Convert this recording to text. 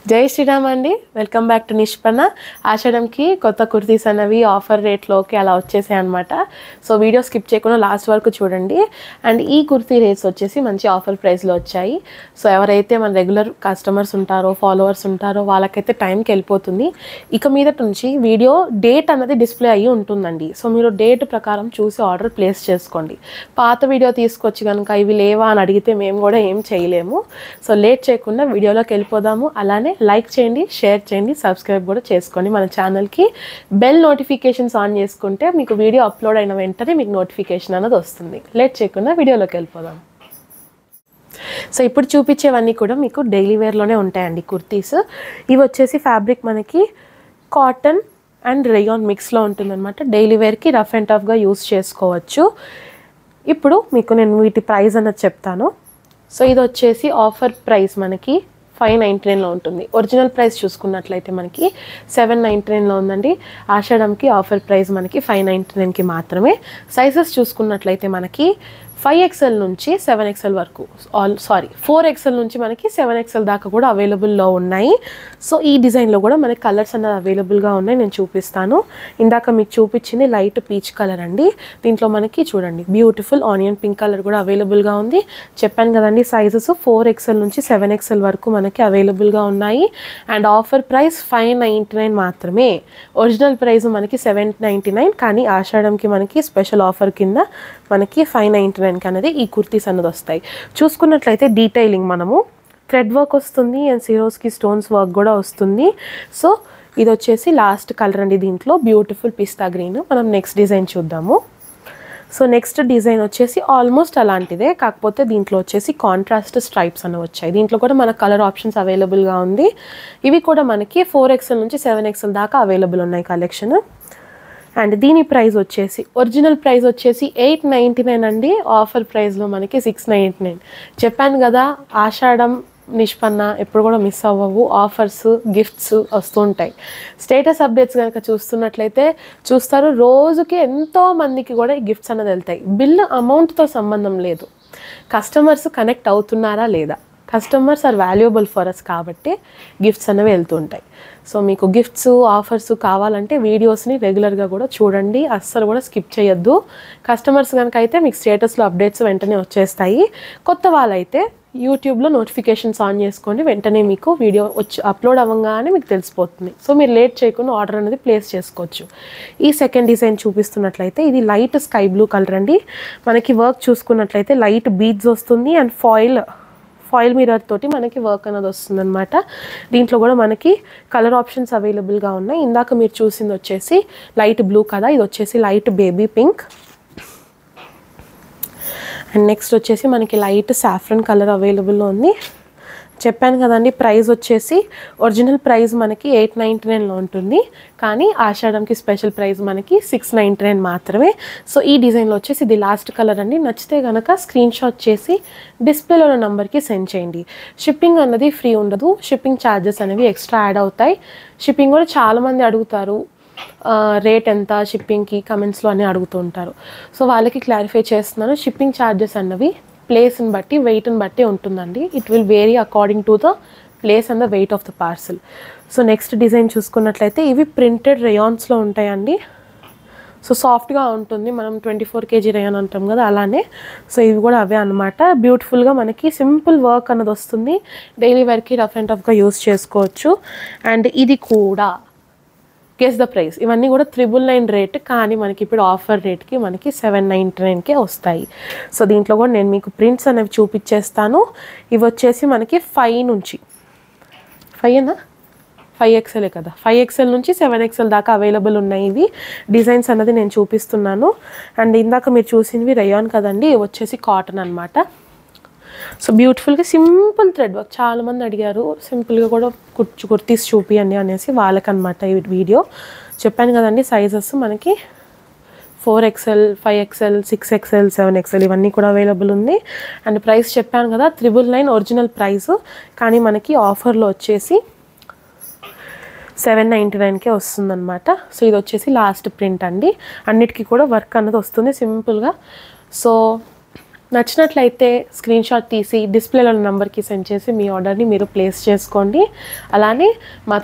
జై శ్రీరామ్ అండి. Welcome back to Nishpanna. ఆషాఢంకి కొత్త కుర్తీస్ అనేవి ఆఫర్ రేట్లోకి అలా వచ్చేసాయి అనమాట. సో వీడియో స్కిప్ చేయకుండా లాస్ట్ వరకు చూడండి. అండ్ ఈ కుర్తీ రేట్స్ వచ్చేసి మంచి ఆఫర్ ప్రైస్లో వచ్చాయి. సో ఎవరైతే మన రెగ్యులర్ కస్టమర్స్ ఉంటారో, ఫాలోవర్స్ ఉంటారో వాళ్ళకైతే టైంకి వెళ్ళిపోతుంది. ఇక మీదట నుంచి వీడియో డేట్ అన్నది డిస్ప్లే అయ్యి ఉంటుందండి. సో మీరు డేట్ ప్రకారం చూసి ఆర్డర్ ప్లేస్ చేసుకోండి. పాత వీడియో తీసుకొచ్చి కనుక ఇవి లేవా అని అడిగితే మేము కూడా ఏం చేయలేము. సో లేట్ చేయకుండా వీడియోలోకి వెళ్ళిపోదాము. అలానే లైక్ చేయండి, షేర్ చేయండి, సబ్స్క్రైబ్ కూడా చేసుకోండి మన ఛానల్కి. బెల్ నోటిఫికేషన్స్ ఆన్ చేసుకుంటే మీకు వీడియో అప్లోడ్ అయిన వెంటనే మీకు నోటిఫికేషన్ అనేది వస్తుంది. లేట్ చేయకుండా వీడియోలోకి వెళ్ళిపోదాం. సో ఇప్పుడు చూపించేవన్నీ కూడా మీకు డైలీ వేర్లోనే ఉంటాయండి కుర్తీస్. ఇవి వచ్చేసి ఫ్యాబ్రిక్ మనకి కాటన్ అండ్ రేయాన్ మిక్స్లో ఉంటుందన్నమాట. డైలీ వేర్కి రఫ్ అండ్ టఫ్గా యూస్ చేసుకోవచ్చు. ఇప్పుడు మీకు నేను వీటి ప్రైస్ అన్నది చెప్తాను. సో ఇది వచ్చేసి ఆఫర్ ప్రైస్ మనకి 599లో ఉంటుంది. ఒరిజినల్ ప్రైస్ చూసుకున్నట్లయితే మనకి 799లో ఉందండి. ఆషాఢంకి ఆఫర్ ప్రైస్ మనకి 599కి మాత్రమే. సైజెస్ చూసుకున్నట్లయితే మనకి 5XL నుంచి 7XL వరకు, 4XL నుంచి మనకి 7XL దాకా కూడా అవైలబుల్లో ఉన్నాయి. సో ఈ డిజైన్లో కూడా మనకి కలర్స్ అన్నది అవైలబుల్గా ఉన్నాయి. నేను చూపిస్తాను. ఇందాక మీకు చూపించింది లైట్ పీచ్ కలర్ అండి. దీంట్లో మనకి చూడండి బ్యూటిఫుల్ ఆనియన్ పింక్ కలర్ కూడా అవైలబుల్గా ఉంది. చెప్పాను కదండి సైజెస్ 4XL నుంచి 7XL వరకు మనకి అవైలబుల్గా ఉన్నాయి. అండ్ ఆఫర్ ప్రైస్ 599 మాత్రమే. ఒరిజినల్ ప్రైస్ మనకి 799, కానీ ఆషాఢంకి మనకి స్పెషల్ ఆఫర్ కింద మనకి 599 అనేది ఈ కుర్తీస్ అన్నది వస్తాయి. చూసుకున్నట్లయితే డీటెయిలింగ్ మనము థ్రెడ్ వర్క్ వస్తుంది అండ్ సిరోస్కి స్టోన్స్ వర్క్ కూడా వస్తుంది. సో ఇది వచ్చేసి లాస్ట్ కలర్ అండి. దీంట్లో బ్యూటిఫుల్ పిస్తా గ్రీన్. మనం నెక్స్ట్ డిజైన్ చూద్దాము. సో నెక్స్ట్ డిజైన్ వచ్చేసి ఆల్మోస్ట్ అలాంటిదే, కాకపోతే దీంట్లో వచ్చేసి కాంట్రాస్ట్ స్ట్రైప్స్ అనేవి వచ్చాయి. దీంట్లో కూడా మనకు కలర్ ఆప్షన్స్ అవైలబుల్గా ఉంది. ఇవి కూడా మనకి 4XL నుంచి 7XL దాకా అవైలబుల్ ఉన్నాయి కలెక్షన్. అండ్ దీని ప్రైస్ వచ్చేసి ఒరిజినల్ ప్రైస్ వచ్చేసి 899 అండి. ఆఫర్ ప్రైస్లో మనకి 699. చెప్పాను కదా ఆషాఢం నిష్పన్న ఎప్పుడు కూడా మిస్ అవ్వవు. ఆఫర్స్, గిఫ్ట్స్ వస్తుంటాయి. స్టేటస్ అప్డేట్స్ కనుక చూస్తున్నట్లయితే చూస్తారు, రోజుకి ఎంతో మందికి కూడా ఈ గిఫ్ట్స్ అన్నది వెళ్తాయి. బిల్ అమౌంట్తో సంబంధం లేదు, కస్టమర్స్ కనెక్ట్ అవుతున్నారా లేదా. Customers are valuable for us కాబట్టి గిఫ్ట్స్ అనేవి వెళ్తుంటాయి. సో మీకు గిఫ్ట్స్, ఆఫర్స్ కావాలంటే వీడియోస్ని రెగ్యులర్గా కూడా చూడండి, అస్సలు కూడా స్కిప్ చేయొద్దు. కస్టమర్స్ కనుక అయితే మీకు స్టేటస్లో అప్డేట్స్ వెంటనే వచ్చేస్తాయి. కొత్త వాళ్ళైతే యూట్యూబ్లో నోటిఫికేషన్స్ ఆన్ చేసుకోండి, వెంటనే మీకు వీడియో అప్లోడ్ అవ్వగానే మీకు తెలిసిపోతుంది. సో మీరు లేట్ చేయకుండా ఆర్డర్ అనేది ప్లేస్ చేసుకోవచ్చు. ఈ సెకండ్ డిజైన్ చూపిస్తున్నట్లయితే ఇది లైట్ స్కై బ్లూ కలర్ అండి. మనకి వర్క్ చూసుకున్నట్లయితే లైట్ బీడ్స్ వస్తుంది అండ్ ఫాయిల్ మిర్రర్ తోటి మనకి వర్క్ అనేది వస్తుంది అనమాట. దీంట్లో కూడా మనకి కలర్ ఆప్షన్స్ అవైలబుల్గా ఉన్నాయి. ఇందాక మీరు చూసింది వచ్చేసి లైట్ బ్లూ కదా, ఇది వచ్చేసి light baby pink. And next వచ్చేసి మనకి లైట్ సాఫ్రన్ కలర్ అవైలబుల్లో ఉంది. చెప్పాను కదండి ప్రైస్ వచ్చేసి ఒరిజినల్ ప్రైస్ మనకి 899లో ఉంటుంది, కానీ ఆషాఢంకి స్పెషల్ ప్రైస్ మనకి 699 మాత్రమే. సో ఈ డిజైన్లో వచ్చేసి ఇది లాస్ట్ కలర్ అండి. నచ్చితే కనుక స్క్రీన్ షాట్ చేసి డిస్ప్లేలో ఉన్న నెంబర్కి సెండ్ చేయండి. షిప్పింగ్ అన్నది ఫ్రీ ఉండదు, షిప్పింగ్ ఛార్జెస్ అనేవి ఎక్స్ట్రా యాడ్ అవుతాయి. షిప్పింగ్ కూడా చాలామంది అడుగుతారు, రేట్ ఎంత షిప్పింగ్కి కమెంట్స్లో అని అడుగుతూ ఉంటారు. సో వాళ్ళకి క్లారిఫై చేస్తున్నాను. షిప్పింగ్ ఛార్జెస్ అన్నవి ప్లేస్ని బట్టి, వెయిట్ని బట్టి ఉంటుందండి. It will vary according to the place and the weight of the parcel. So next design చూసుకున్నట్లయితే ఇవి ప్రింటెడ్ రేయాన్స్లో ఉంటాయండి. సో సాఫ్ట్గా ఉంటుంది, మనం 24 kg రేయాన్ అంటాం కదా అలానే. సో ఇవి కూడా అవే అనమాట. బ్యూటిఫుల్గా మనకి సింపుల్ వర్క్ అన్నది వస్తుంది. డైలీ వేర్కి రఫ్ అండ్ టఫ్గా యూస్ చేసుకోవచ్చు. అండ్ ఇది కూడా గెస్ ద ప్రైస్. ఇవన్నీ కూడా 999 రేట్, కానీ మనకి ఇప్పుడు ఆఫర్ రేట్కి మనకి 799కే వస్తాయి. సో దీంట్లో కూడా నేను మీకు ప్రింట్స్ అనేవి చూపించేస్తాను. ఇవి వచ్చేసి మనకి 5 నుంచి 5XL కదా, 5XL నుంచి 7XL దాకా అవైలబుల్ ఉన్నాయి. ఇవి డిజైన్స్ అన్నది నేను చూపిస్తున్నాను. అండ్ ఇందాక మీరు చూసినవి రేయాన్ కదండి, ఇవి వచ్చేసి కాటన్ అనమాట. సో బ్యూటిఫుల్గా సింపుల్ థ్రెడ్ వర్క్. చాలామంది అడిగారు సింపుల్గా కూడా కుర్తీస్ చూపియండి అనేసి, వాళ్ళకనమాట ఈ వీడియో. చెప్పాను కదండి సైజెస్ మనకి 4XL, 5XL, 6XL, 7XL ఇవన్నీ కూడా అవైలబుల్ ఉంది. అండ్ ప్రైస్ చెప్పాను కదా 999 ఒరిజినల్ ప్రైస్, కానీ మనకి ఆఫర్లో వచ్చేసి 799కే వస్తుందన్నమాట. సో ఇది వచ్చేసి లాస్ట్ ప్రింట్ అండి. అన్నిటికీ కూడా వర్క్ అన్నది వస్తుంది సింపుల్గా. సో నచ్చినట్లయితే స్క్రీన్ షాట్ తీసి డిస్ప్లేలో ఉన్న నెంబర్కి సెండ్ చేసి మీ ఆర్డర్ని మీరు ప్లేస్ చేసుకోండి. అలానే మా